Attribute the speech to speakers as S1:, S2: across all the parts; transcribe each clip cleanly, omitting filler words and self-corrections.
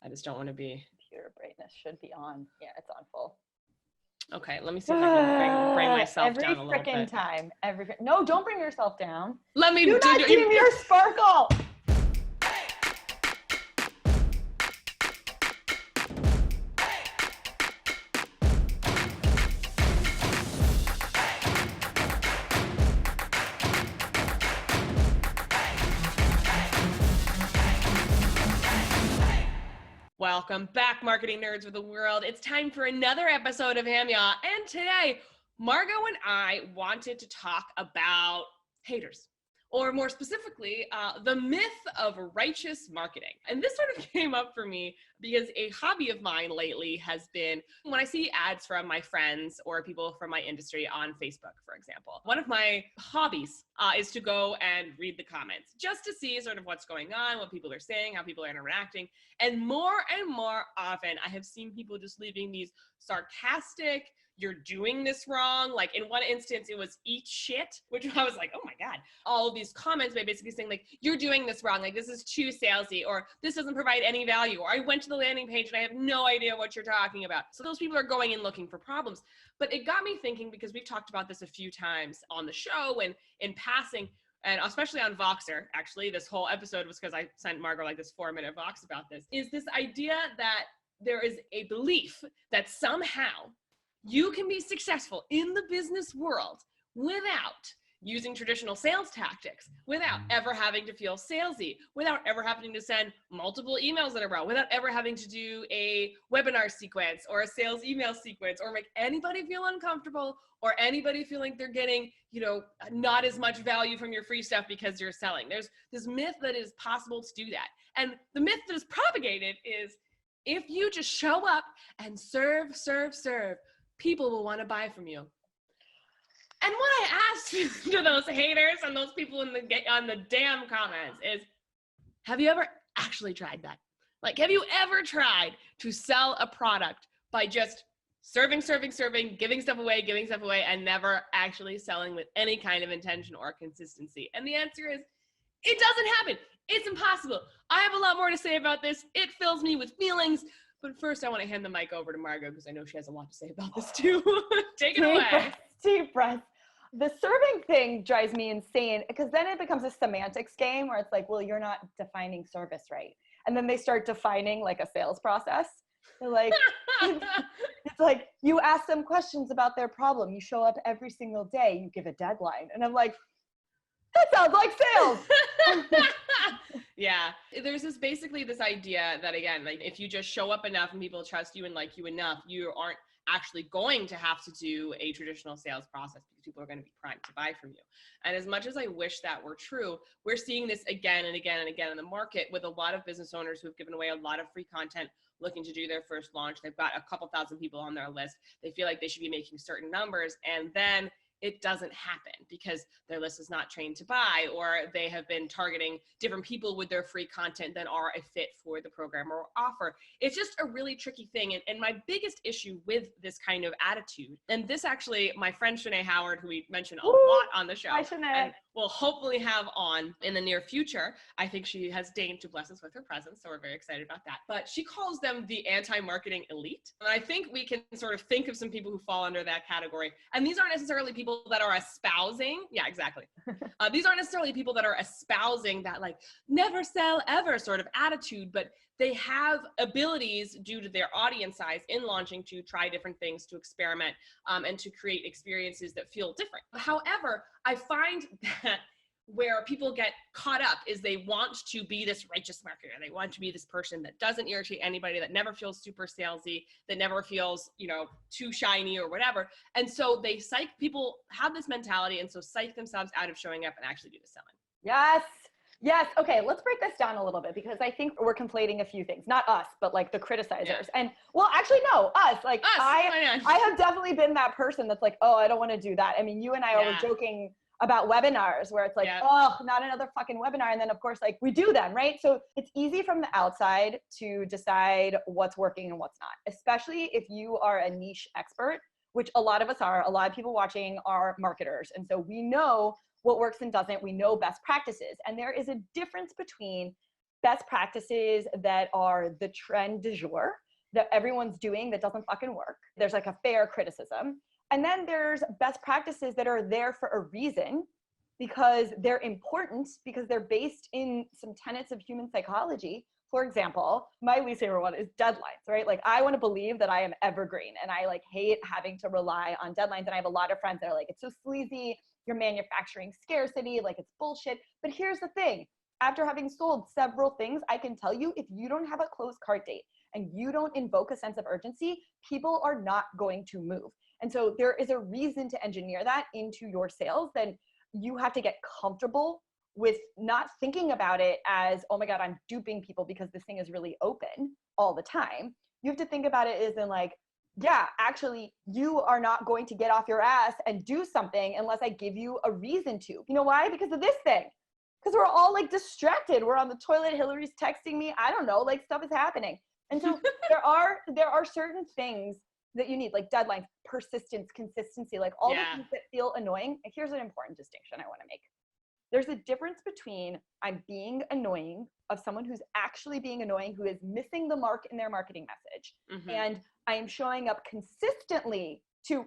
S1: I just don't want to be.
S2: Computer brightness should be on. Yeah, it's on full.
S1: Okay, let me see if I can bring myself down a little bit.
S2: Every freaking time. No, don't bring yourself down.
S1: Let me
S2: do not dim your sparkle.
S1: Welcome back, marketing nerds of the world. It's time for another episode of HAMYAW. And today, Margot and I wanted to talk about haters, or more specifically, the myth of righteous marketing. And this sort of came up for me because a hobby of mine lately has been when I see ads from my friends or people from my industry on Facebook, for example. One of my hobbies is to go and read the comments just to see sort of what's going on, what people are saying, how people are interacting. And more often, I have seen people just leaving these sarcastic, "You're doing this wrong." Like in one instance, it was "eat shit," which I was like, oh my God. All of these comments by basically saying like, "You're doing this wrong. Like this is too salesy," or "This doesn't provide any value," or "I went to the landing page and I have no idea what you're talking about." So those people are going in looking for problems. But it got me thinking, because we've talked about this a few times on the show and in passing, and especially on Voxer. Actually, this whole episode was because I sent Margot like this 4-minute Vox about this, is this idea that there is a belief that somehow you can be successful in the business world without using traditional sales tactics, without ever having to feel salesy, without ever having to send multiple emails in a row, without ever having to do a webinar sequence or a sales email sequence, or make anybody feel uncomfortable, or anybody feel like they're getting, not as much value from your free stuff because you're selling. There's this myth that it is possible to do that. And the myth that is propagated is if you just show up and serve, people will want to buy from you. And what I asked to those haters and those people on the damn comments is, have you ever actually tried that? Like, have you ever tried to sell a product by just serving, giving stuff away, and never actually selling with any kind of intention or consistency? And the answer is, it doesn't happen. It's impossible. I have a lot more to say about this. It fills me with feelings. But first, I want to hand the mic over to Margot because I know she has a lot to say about this too. Take it away.
S2: Deep breath. The serving thing drives me insane because then it becomes a semantics game where it's like, well, you're not defining service right. And then they start defining like a sales process. They're like, it's like you ask them questions about their problem. You show up every single day. You give a deadline. And I'm like, that sounds like sales.
S1: Yeah, there's basically this idea that, again, like if you just show up enough and people trust you and like you enough, you aren't actually going to have to do a traditional sales process because people are going to be primed to buy from you. And as much as I wish that were true, we're seeing this again and again in the market with a lot of business owners who have given away a lot of free content looking to do their first launch. They've got a couple thousand people on their list. They feel like they should be making certain numbers, and then it doesn't happen because their list is not trained to buy, or they have been targeting different people with their free content that are a fit for the program or offer. It's just a really tricky thing. And my biggest issue with this kind of attitude, and this actually, my friend Shanae Howard, who we mentioned a lot on the show,
S2: Hi, Shanae.
S1: and we'll hopefully have on in the near future. I think she has deigned to bless us with her presence, so we're very excited about that. But she calls them the anti-marketing elite. And I think we can sort of think of some people who fall under that category. And these aren't necessarily people that are espousing. Yeah, exactly. These aren't necessarily people that are espousing that like never sell ever sort of attitude, but they have abilities due to their audience size in launching to try different things, to experiment, and to create experiences that feel different. However, I find that where people get caught up is they want to be this righteous marketer. They want to be this person that doesn't irritate anybody, that never feels super salesy, that never feels, too shiny or whatever. And so people have this mentality, and so psych themselves out of showing up and actually do the selling.
S2: Yes. Okay, let's break this down a little bit because I think we're conflating a few things. Not us, but like the criticizers. Yeah. And well, actually, no, us. Like us. I have definitely been that person that's like, oh, I don't want to do that. I mean, you and I were joking about webinars where it's like, oh, not another fucking webinar. And then of course, like we do them, right? So it's easy from the outside to decide what's working and what's not, especially if you are a niche expert, which a lot of us are. A lot of people watching are marketers. And so we know what works and doesn't. We know best practices. And there is a difference between best practices that are the trend du jour that everyone's doing that doesn't fucking work. There's like a fair criticism. And then there's best practices that are there for a reason, because they're important, because they're based in some tenets of human psychology. For example, my least favorite one is deadlines, right? Like, I want to believe that I am evergreen, and I like hate having to rely on deadlines. And I have a lot of friends that are like, it's so sleazy, you're manufacturing scarcity, like it's bullshit. But here's the thing. After having sold several things, I can tell you, if you don't have a close cart date and you don't invoke a sense of urgency, people are not going to move. And so there is a reason to engineer that into your sales. Then you have to get comfortable with not thinking about it as, oh my God, I'm duping people because this thing is really open all the time. You have to think about it as in like, yeah, actually, you are not going to get off your ass and do something unless I give you a reason to. You know why? Because of this thing. Because we're all like distracted. We're on the toilet. Hillary's texting me. I don't know, like stuff is happening. And so there are certain things that you need, like deadlines, persistence, consistency, like all the things that feel annoying. And here's an important distinction I want to make. There's a difference between I'm being annoying of someone who's actually being annoying, who is missing the mark in their marketing message. Mm-hmm. And I am showing up consistently to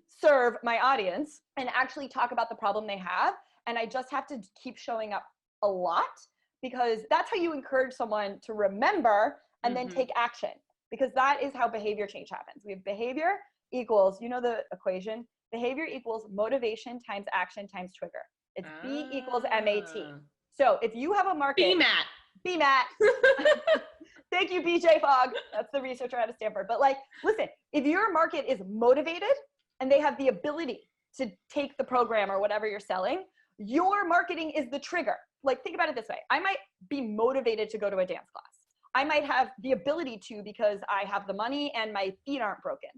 S2: serve my audience and actually talk about the problem they have. And I just have to keep showing up a lot, because that's how you encourage someone to remember and then take action, because that is how behavior change happens. We have behavior equals, you know the equation, behavior equals motivation times action times trigger. It's B equals MAT. So if you have a market. BMAT. Thank you, BJ Fogg. That's the researcher out of Stanford. But like, listen, if your market is motivated and they have the ability to take the program or whatever you're selling, your marketing is the trigger. Like, think about it this way. I might be motivated to go to a dance class. I might have the ability to because I have the money and my feet aren't broken,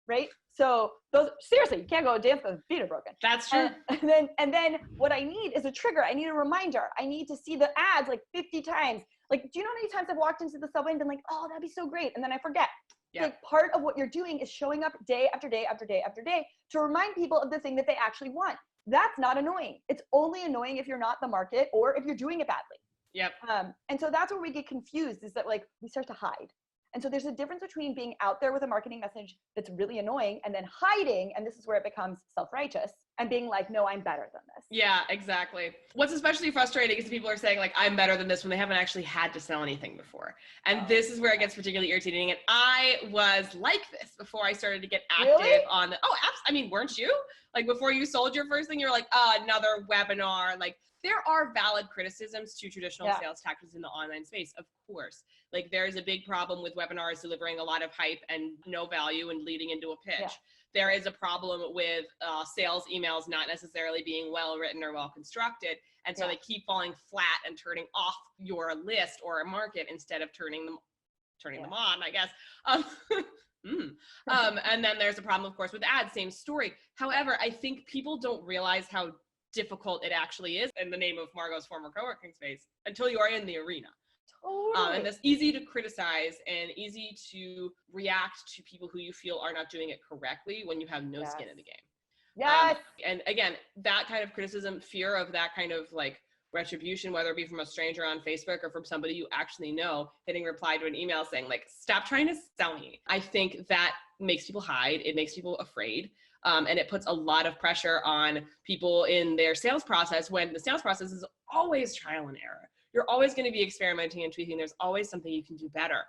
S2: right? So those, seriously, you can't go dance because feet are broken.
S1: That's true.
S2: And then what I need is a trigger. I need a reminder. I need to see the ads like 50 times. Like, do you know how many times I've walked into the subway and been like, oh, that'd be so great. And then I forget. Yeah. Like, part of what you're doing is showing up day after day after day after day to remind people of the thing that they actually want. That's not annoying. It's only annoying if you're not the market or if you're doing it badly.
S1: Yep.
S2: And so that's where we get confused, is that like we start to hide. And so there's a difference between being out there with a marketing message that's really annoying and then hiding, and this is where it becomes self-righteous, and being like, no, I'm better than this.
S1: Yeah, exactly. What's especially frustrating is people are saying like, I'm better than this when they haven't actually had to sell anything before. And this is where it gets particularly irritating. And I was like this before I started to get active on the, I mean, weren't you? Like, before you sold your first thing, you were like, another webinar. Like, there are valid criticisms to traditional sales tactics in the online space, of course. Like, there's a big problem with webinars delivering a lot of hype and no value and leading into a pitch. Yeah. There is a problem with sales emails not necessarily being well written or well constructed. And so they keep falling flat and turning off your list or a market instead of turning them on, I guess. And then there's a problem, of course, with ads, same story. However, I think people don't realize how difficult it actually is in the name of Margot's former co-working space until you are in the arena. Totally. And it's easy to criticize and easy to react to people who you feel are not doing it correctly when you have no skin in the game.
S2: Yes.
S1: And again, that kind of criticism, fear of that kind of like retribution, whether it be from a stranger on Facebook or from somebody you actually know, hitting reply to an email saying like, stop trying to sell me. I think that makes people hide. It makes people afraid. And it puts a lot of pressure on people in their sales process, when the sales process is always trial and error. You're always going to be experimenting and tweaking. There's always something you can do better.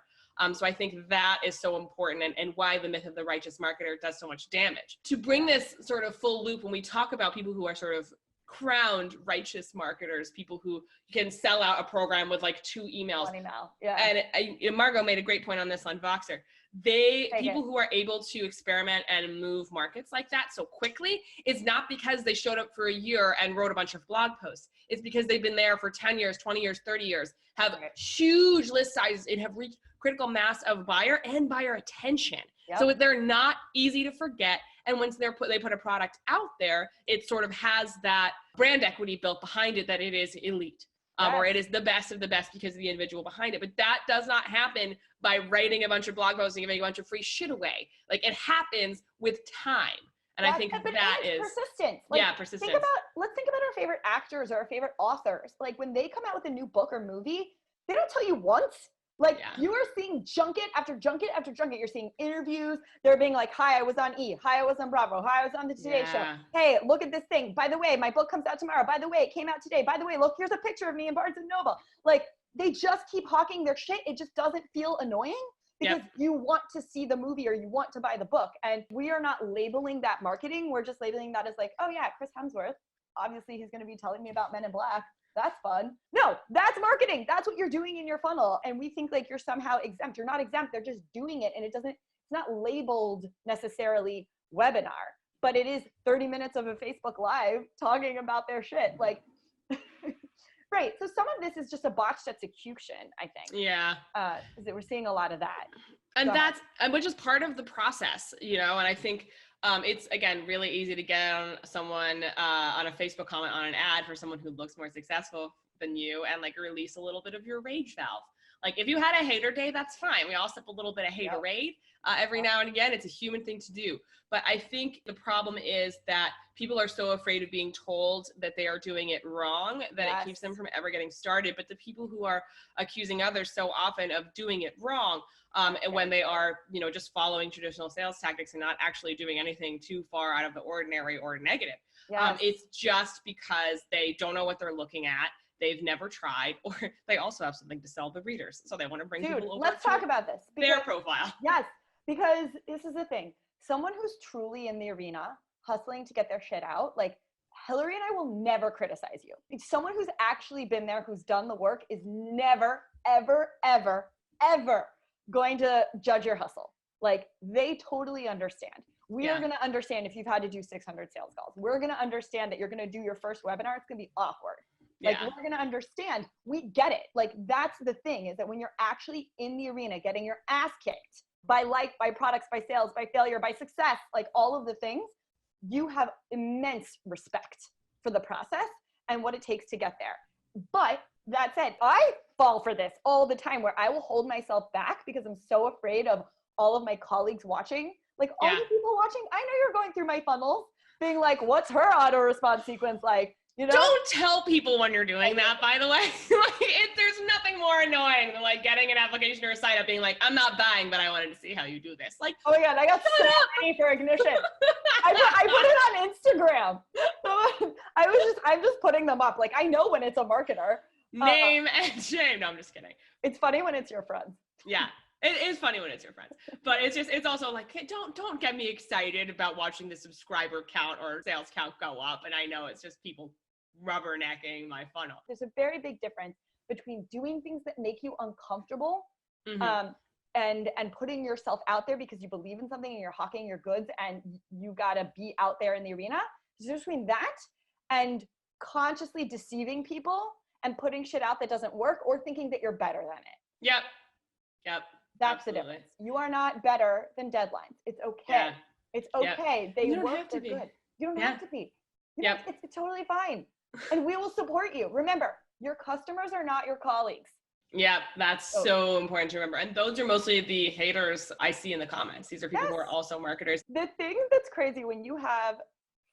S1: So I think that is so important, and why the myth of the righteous marketer does so much damage. To bring this sort of full loop, when we talk about people who are sort of crowned righteous marketers, people who can sell out a program with like 2 emails.
S2: One email. Yeah.
S1: And Margot made a great point on this on Voxer. People who are able to experiment and move markets like that so quickly, is not because they showed up for a year and wrote a bunch of blog posts. It's because they've been there for 10 years, 20 years, 30 years, have huge list sizes, and have reached critical mass of buyer and buyer attention. Yep. So they're not easy to forget. And once they put a product out there, it sort of has that brand equity built behind it, that it is elite. Or it is the best of the best because of the individual behind it. But that does not happen by writing a bunch of blog posts and giving a bunch of free shit away. Like, it happens with time. And I think that is
S2: persistence. Like, persistence. Let's think about our favorite actors or our favorite authors. Like, when they come out with a new book or movie, They don't tell you once. Like you are seeing junket after junket after junket. You're seeing interviews. They're being like, hi, I was on E. Hi, I was on Bravo. Hi, I was on the Today Show. Hey, look at this thing. By the way, my book comes out tomorrow. By the way, it came out today. By the way, look, here's a picture of me in Barnes & Noble. Like, they just keep hawking their shit. It just doesn't feel annoying because you want to see the movie or you want to buy the book. And we are not labeling that marketing. We're just labeling that as like, oh yeah, Chris Hemsworth. Obviously, he's going to be telling me about Men in Black. That's fun. No, that's marketing. That's what you're doing in your funnel. And we think like you're somehow exempt. You're not exempt. They're just doing it. And it's not labeled necessarily webinar, but it is 30 minutes of a Facebook Live talking about their shit. Like, right. So some of this is just a botched execution, I think.
S1: Yeah.
S2: We're seeing a lot of that.
S1: And which is part of the process, you know, and I think it's, again, really easy to get on someone on a Facebook comment on an ad for someone who looks more successful than you and like release a little bit of your rage valve. Like if you had a hater day, that's fine. We all sip a little bit of haterade every now and again. It's a human thing to do. But I think the problem is that people are so afraid of being told that they are doing it wrong that it keeps them from ever getting started. But the people who are accusing others so often of doing it wrong, and when they are, you know, just following traditional sales tactics and not actually doing anything too far out of the ordinary or negative, it's just because they don't know what they're looking at. They've never tried, or they also have something to sell the readers. So they want to bring people over.
S2: Let's talk about this.
S1: Their profile.
S2: Yes, because this is the thing. Someone who's truly in the arena, hustling to get their shit out, like Hillary and I will never criticize you. Someone who's actually been there, who's done the work, is never, ever, ever, ever going to judge your hustle. Like they totally understand. We are going to understand if you've had to do 600 sales calls. We're going to understand that you're going to do your first webinar. It's going to be awkward. Like we're going to understand. We get it. Like that's the thing, is that when you're actually in the arena getting your ass kicked by products, by sales, by failure, by success, like all of the things, you have immense respect for the process and what it takes to get there. But that said, I fall for this all the time where I will hold myself back because I'm so afraid of all of my colleagues watching. Like all you people watching, I know you're going through my funnels being like, what's her auto response sequence like? You know?
S1: Don't tell people when you're doing that, by the way. There's nothing more annoying than like getting an application or a site up being like, I'm not buying, but I wanted to see how you do this. Like,
S2: oh my God, I got so many for Ignition. I put it on Instagram. I'm just putting them up. Like I know when it's a marketer.
S1: Name and shame. No, I'm just kidding.
S2: It's funny when it's your friends.
S1: Yeah. It is funny when it's your friends, but it's also like, hey, don't get me excited about watching the subscriber count or sales count go up. And I know it's just people rubbernecking my funnel.
S2: There's a very big difference between doing things that make you uncomfortable, and putting yourself out there because you believe in something and you're hawking your goods and you gotta be out there in the arena. There's between that and consciously deceiving people and putting shit out that doesn't work or thinking that you're better than it.
S1: Yep.
S2: That's the difference. You are not better than deadlines. It's okay. It's okay. They work. They're good. You don't have to be. It's totally fine. And we will support you. Remember, your customers are not your colleagues.
S1: Yeah, that's so important to remember. And those are mostly the haters I see in the comments. These are people who are also marketers.
S2: The thing that's crazy when you have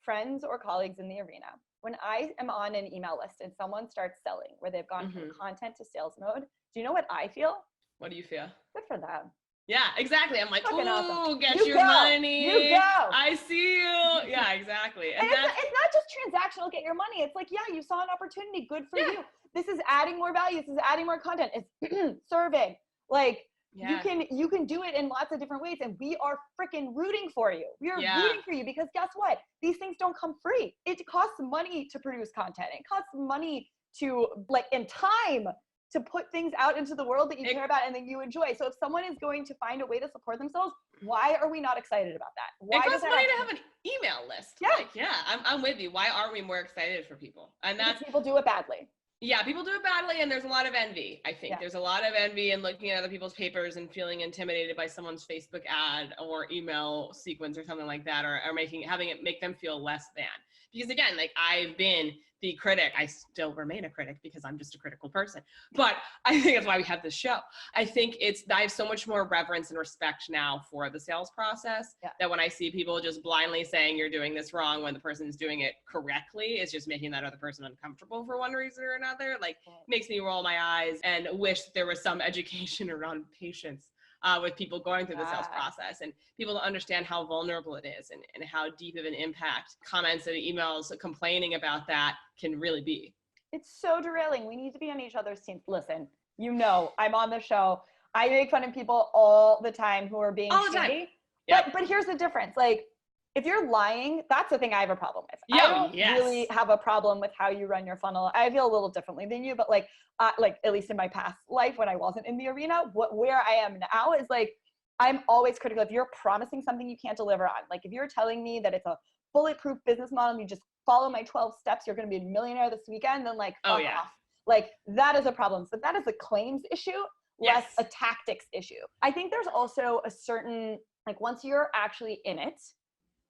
S2: friends or colleagues in the arena, when I am on an email list and someone starts selling where they've gone from content to sales mode, do you know what I feel?
S1: What do you feel?
S2: Good for them.
S1: Yeah, exactly. I'm like, ooh,
S2: awesome.
S1: Get your money.
S2: You go.
S1: I see you. Yeah, exactly.
S2: And it's not just transactional, get your money. It's like, yeah, you saw an opportunity. Good for you. This is adding more value. This is adding more content. It's serving. Like you can do it in lots of different ways. And we are freaking rooting for you. We are rooting for you because guess what? These things don't come free. It costs money to produce content. It costs money to in time to put things out into the world that you care about and that you enjoy. So if someone is going to find a way to support themselves, why are we not excited about that? Why
S1: it costs money to have an email list. I'm with you. Why aren't we more excited for people? And that's
S2: because people do it badly.
S1: Yeah, people do it badly, and there's a lot of envy, I think. There's a lot of envy in looking at other people's papers and feeling intimidated by someone's Facebook ad or email sequence or something like that, or having it make them feel less than. Because again, like I've been the critic. I still remain a critic because I'm just a critical person. But I think that's why we have this show. I think I have so much more reverence and respect now for the sales process that when I see people just blindly saying you're doing this wrong when the person's doing it correctly, it's just making that other person uncomfortable for one reason or another. Like, makes me roll my eyes and wish there was some education around patience with people going through the sales process, and people to understand how vulnerable it is and how deep of an impact comments and emails complaining about that can really be.
S2: It's so derailing. We need to be on each other's teams. Listen, I'm on the show. I make fun of people all the time who are being shitty. But here's the difference. Like, if you're lying, that's the thing I have a problem with. I don't really have a problem with how you run your funnel. I feel a little differently than you, but like at least in my past life when I wasn't in the arena, where I am now is like, I'm always critical. If you're promising something you can't deliver on, like if you're telling me that it's a bulletproof business model and you just follow my 12 steps, you're going to be a millionaire this weekend, then like, fuck off. Like, that is a problem. So that is a claims issue, less a tactics issue. I think there's also a certain, like, once you're actually in it,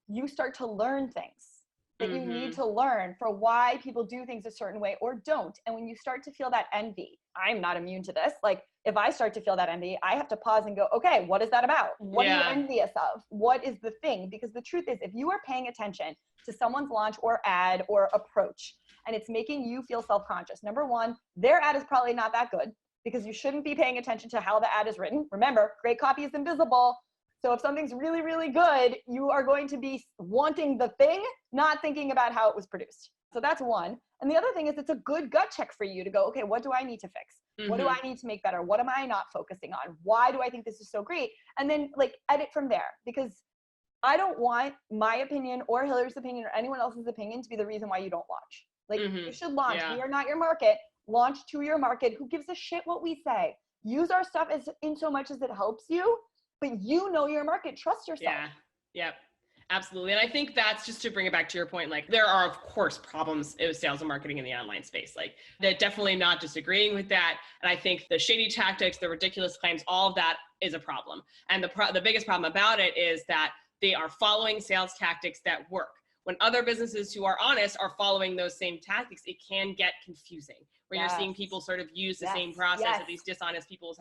S2: you start to learn things that you need to learn for why people do things a certain way or don't. And when you start to feel that envy, I'm not immune to this. Like, if I start to feel that envy, I have to pause and go, okay, what is that about? What are you envious of? What is the thing? Because the truth is, if you are paying attention to someone's launch or ad or approach, and it's making you feel self-conscious, number one, their ad is probably not that good because you shouldn't be paying attention to how the ad is written. Remember, great copy is invisible. So if something's really, really good, you are going to be wanting the thing, not thinking about how it was produced. So that's one. And the other thing is, it's a good gut check for you to go, okay, what do I need to fix? What do I need to make better? What am I not focusing on? Why do I think this is so great? And then like edit from there, because I don't want my opinion or Hillary's opinion or anyone else's opinion to be the reason why you don't launch. Like, you should launch. We are not your market. Launch to your market. Who gives a shit what we say? Use our stuff as in so much as it helps you. But you know your market, trust yourself.
S1: Yeah, absolutely. And I think that's just to bring it back to your point, like, there are, of course, problems with sales and marketing in the online space. Like, they're definitely not disagreeing with that. And I think the shady tactics, the ridiculous claims, all of that is a problem. And the biggest problem about it is that they are following sales tactics that work. When other businesses who are honest are following those same tactics, it can get confusing, where you're seeing people sort of use the same process that these dishonest people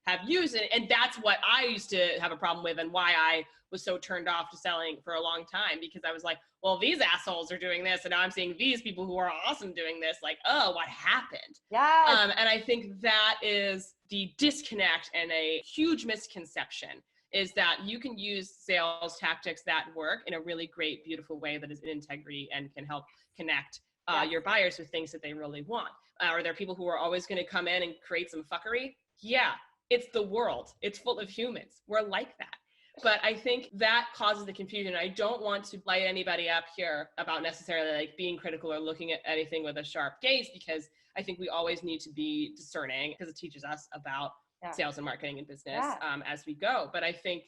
S1: have used. And that's what I used to have a problem with, and why I was so turned off to selling for a long time, because I was like, well, these assholes are doing this, and now I'm seeing these people who are awesome doing this. Like, oh, what happened? And I think that is the disconnect and a huge misconception, is that you can use sales tactics that work in a really great, beautiful way that is in integrity and can help connect your buyers with things that they really want. Are there people who are always going to come in and create some fuckery? Yeah, it's the world. It's full of humans. We're like that. But I think that causes the confusion. I don't want to light anybody up here about necessarily like being critical or looking at anything with a sharp gaze, because I think we always need to be discerning, because it teaches us about sales and marketing and business as we go. But I think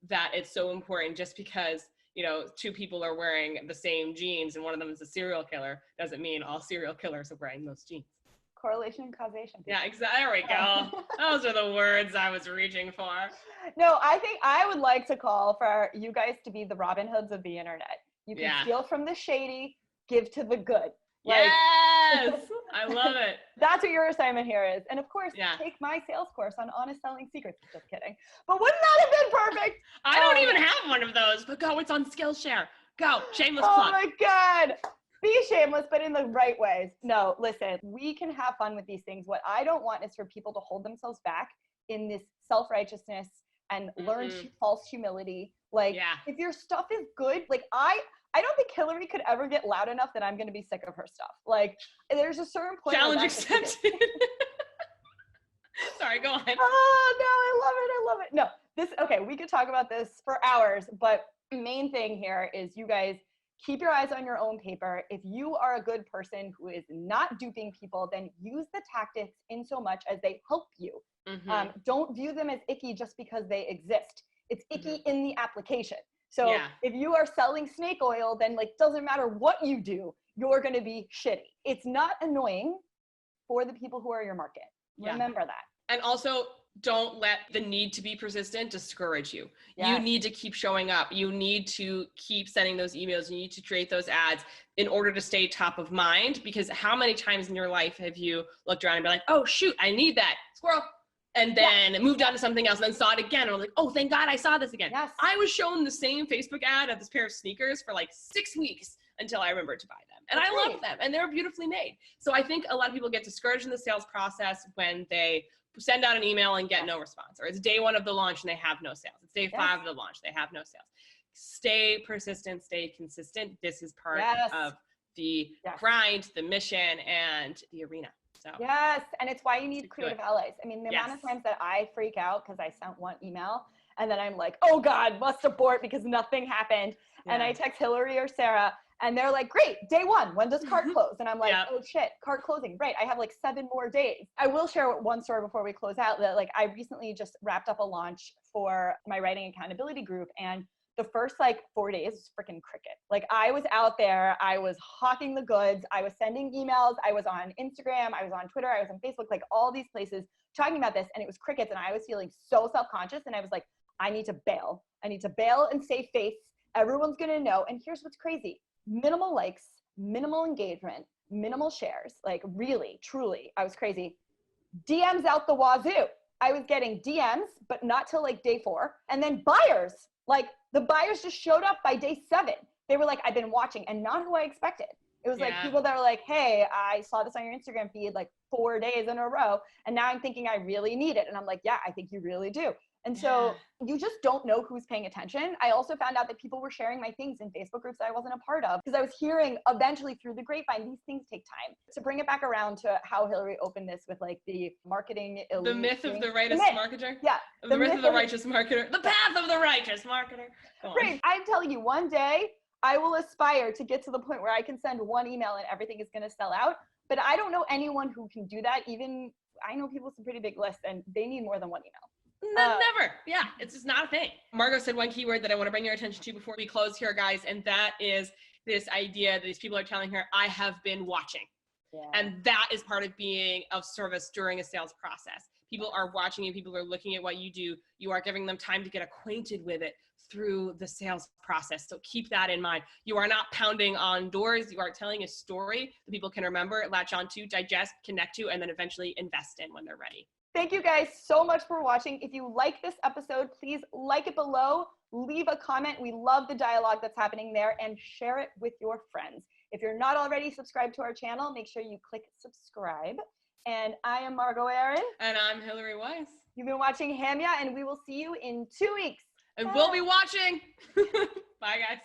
S1: that it's so important, just because, you know, two people are wearing the same jeans and one of them is a serial killer, doesn't mean all serial killers are wearing those jeans.
S2: Correlation and causation.
S1: Yeah, exactly. There we go. Those are the words I was reaching for.
S2: No, I think I would like to call for you guys to be the Robin Hoods of the internet. You can steal from the shady, give to the good.
S1: Like, yes, I love it.
S2: That's what your assignment here is. And of course, take my sales course on honest selling secrets. Just kidding. But wouldn't that have been perfect?
S1: I don't even have one of those, but go, it's on Skillshare. Go, shameless plug.
S2: Oh my God. Be shameless, but in the right ways. No, listen, we can have fun with these things. What I don't want is for people to hold themselves back in this self-righteousness and learn false humility. Like, if your stuff is good, like I don't think Hillary could ever get loud enough that I'm going to be sick of her stuff. Like, there's a certain point.
S1: Challenge accepted. Sorry, go on.
S2: Oh, no, I love it. No, okay, we could talk about this for hours, but the main thing here is you guys keep your eyes on your own paper. If you are a good person who is not duping people, then use the tactics in so much as they help you. Don't view them as icky just because they exist. It's icky in the application. So if you are selling snake oil, then like, doesn't matter what you do, you're going to be shitty. It's not annoying for the people who are your market. Remember that.
S1: And also, don't let the need to be persistent discourage you.
S2: Yes.
S1: You need to keep showing up. You need to keep sending those emails. You need to create those ads in order to stay top of mind, because how many times in your life have you looked around and been like, oh shoot, I need that, squirrel, and then moved on to something else and then saw it again and was like, oh, thank God I saw this again.
S2: Yes.
S1: I was shown the same Facebook ad of this pair of sneakers for like 6 weeks until I remembered to buy them. And I love them, and they're beautifully made. So I think a lot of people get discouraged in the sales process when they send out an email and get no response, or it's day 1 of the launch and they have no sales. It's day 5 of the launch, they have no sales. Stay persistent, stay consistent. This is part of the grind, the mission, and the arena. So
S2: yes, and it's why you need creative allies. I mean, the amount of times that I freak out because I sent one email and then I'm like, oh God, must abort because nothing happened. And I text Hillary or Sarah and they're like, great, day 1, when does cart close? And I'm like, oh shit, cart closing, right. I have like 7 more days. I will share one story before we close out that like I recently just wrapped up a launch for my writing accountability group, and the first like 4 days was freaking cricket. Like I was out there, I was hawking the goods, I was sending emails, I was on Instagram, I was on Twitter, I was on Facebook, like all these places talking about this, and it was crickets, and I was feeling so self-conscious, and I was like, I need to bail. I need to bail and save face. Everyone's gonna know. And here's what's crazy. Minimal likes, minimal engagement, minimal shares. Like really, truly, I was crazy. DMs out the wazoo. I was getting DMs, but not till like day 4. And then buyers, like the buyers just showed up by day 7. They were like, I've been watching, and not who I expected. It was like people that were like, hey, I saw this on your Instagram feed like 4 days in a row, and now I'm thinking I really need it. And I'm like, yeah, I think you really do. And so you just don't know who's paying attention. I also found out that people were sharing my things in Facebook groups that I wasn't a part of, because I was hearing eventually through the grapevine, these things take time. To bring it back around to how Hillary opened this with like the marketing elite.
S1: The myth of the righteous marketer?
S2: Yeah.
S1: The myth of the righteous marketer. The path of the righteous marketer.
S2: Right. I'm telling you, one day I will aspire to get to the point where I can send one email and everything is going to sell out. But I don't know anyone who can do that. Even I know people with some pretty big lists, and they need more than one email.
S1: Never. Yeah, it's just not a thing. Margot said one keyword that I want to bring your attention to before we close here, guys, and that is this idea that these people are telling her, I have been watching. Yeah. And that is part of being of service during a sales process. People are watching you. People are looking at what you do. You are giving them time to get acquainted with it through the sales process. So keep that in mind. You are not pounding on doors. You are telling a story that people can remember, latch on to, digest, connect to, and then eventually invest in when they're ready.
S2: Thank you guys so much for watching. If you like this episode, please like it below, leave a comment. We love the dialogue that's happening there, and share it with your friends. If you're not already subscribed to our channel, make sure you click subscribe. And I am Margot Aaron.
S1: And I'm Hillary Weiss.
S2: You've been watching HAMYAW, and we will see you in 2 weeks.
S1: And we'll be watching. Bye, guys.